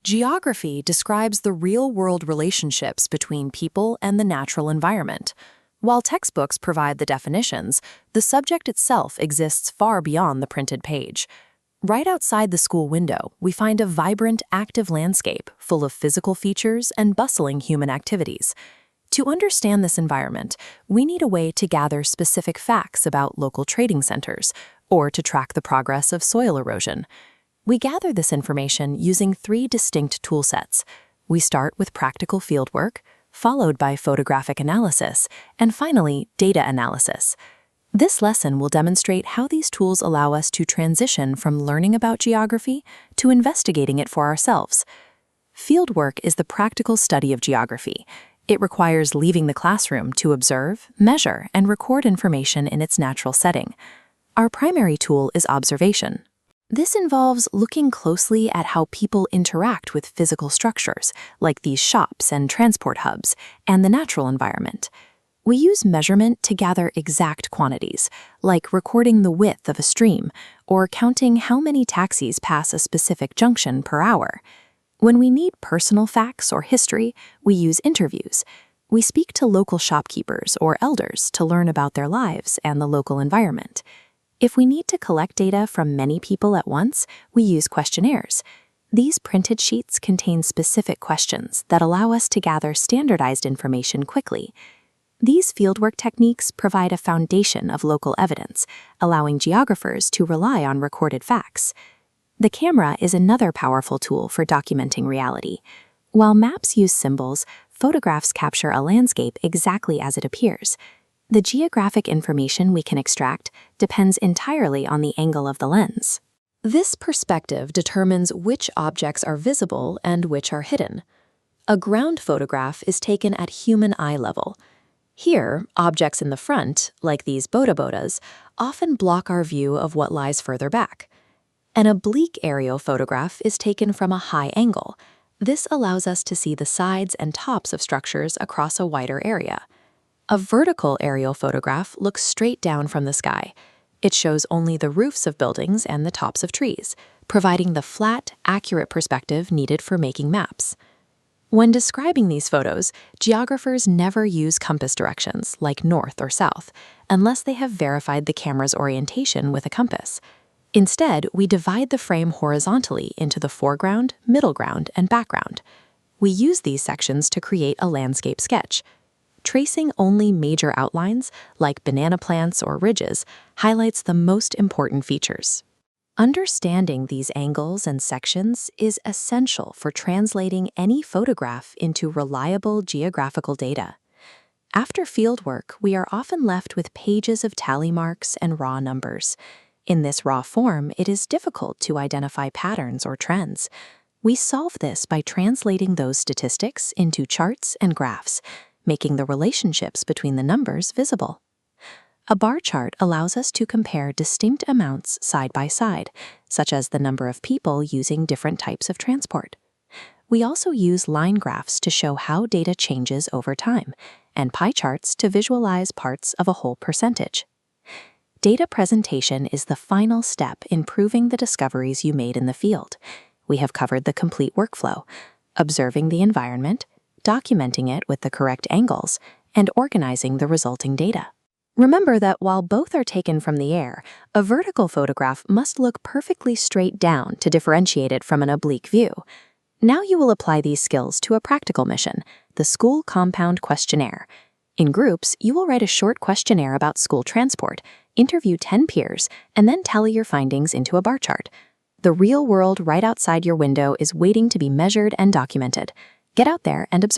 Geography describes the real-world relationships between people and the natural environment. While textbooks provide the definitions, the subject itself exists far beyond the printed page. Right outside the school window, we find a vibrant, active landscape full of physical features and bustling human activities. To understand this environment, we need a way to gather specific facts about local trading centers or to track the progress of soil erosion. We gather this information using three distinct toolsets. We start with practical fieldwork, followed by photographic analysis, and finally, data analysis. This lesson will demonstrate how these tools allow us to transition from learning about geography to investigating it for ourselves. Fieldwork is the practical study of geography. It requires leaving the classroom to observe, measure, and record information in its natural setting. Our primary tool is observation. This involves looking closely at how people interact with physical structures, like these shops and transport hubs, and the natural environment. We use measurement to gather exact quantities, like recording the width of a stream or counting how many taxis pass a specific junction per hour. When we need personal facts or history, we use interviews. We speak to local shopkeepers or elders to learn about their lives and the local environment. If we need to collect data from many people at once, we use questionnaires. These printed sheets contain specific questions that allow us to gather standardized information quickly. These fieldwork techniques provide a foundation of local evidence, allowing geographers to rely on recorded facts. The camera is another powerful tool for documenting reality. While maps use symbols, photographs capture a landscape exactly as it appears. The geographic information we can extract depends entirely on the angle of the lens. This perspective determines which objects are visible and which are hidden. A ground photograph is taken at human eye level. Here, objects in the front, like these bodas, often block our view of what lies further back. An oblique aerial photograph is taken from a high angle. This allows us to see the sides and tops of structures across a wider area. A vertical aerial photograph looks straight down from the sky. It shows only the roofs of buildings and the tops of trees, providing the flat, accurate perspective needed for making maps. When describing these photos, geographers never use compass directions, like north or south, unless they have verified the camera's orientation with a compass. Instead, we divide the frame horizontally into the foreground, middle ground, and background. We use these sections to create a landscape sketch. Tracing only major outlines, like banana plants or ridges, highlights the most important features. Understanding these angles and sections is essential for translating any photograph into reliable geographical data. After fieldwork, we are often left with pages of tally marks and raw numbers. In this raw form, it is difficult to identify patterns or trends. We solve this by translating those statistics into charts and graphs, making the relationships between the numbers visible. A bar chart allows us to compare distinct amounts side by side, such as the number of people using different types of transport. We also use line graphs to show how data changes over time, and pie charts to visualize parts of a whole percentage. Data presentation is the final step in proving the discoveries you made in the field. We have covered the complete workflow: observing the environment, documenting it with the correct angles, and organizing the resulting data. Remember that while both are taken from the air, a vertical photograph must look perfectly straight down to differentiate it from an oblique view. Now you will apply these skills to a practical mission, the School Compound Questionnaire. In groups, you will write a short questionnaire about school transport, interview 10 peers, and then tally your findings into a bar chart. The real world right outside your window is waiting to be measured and documented. Get out there and observe.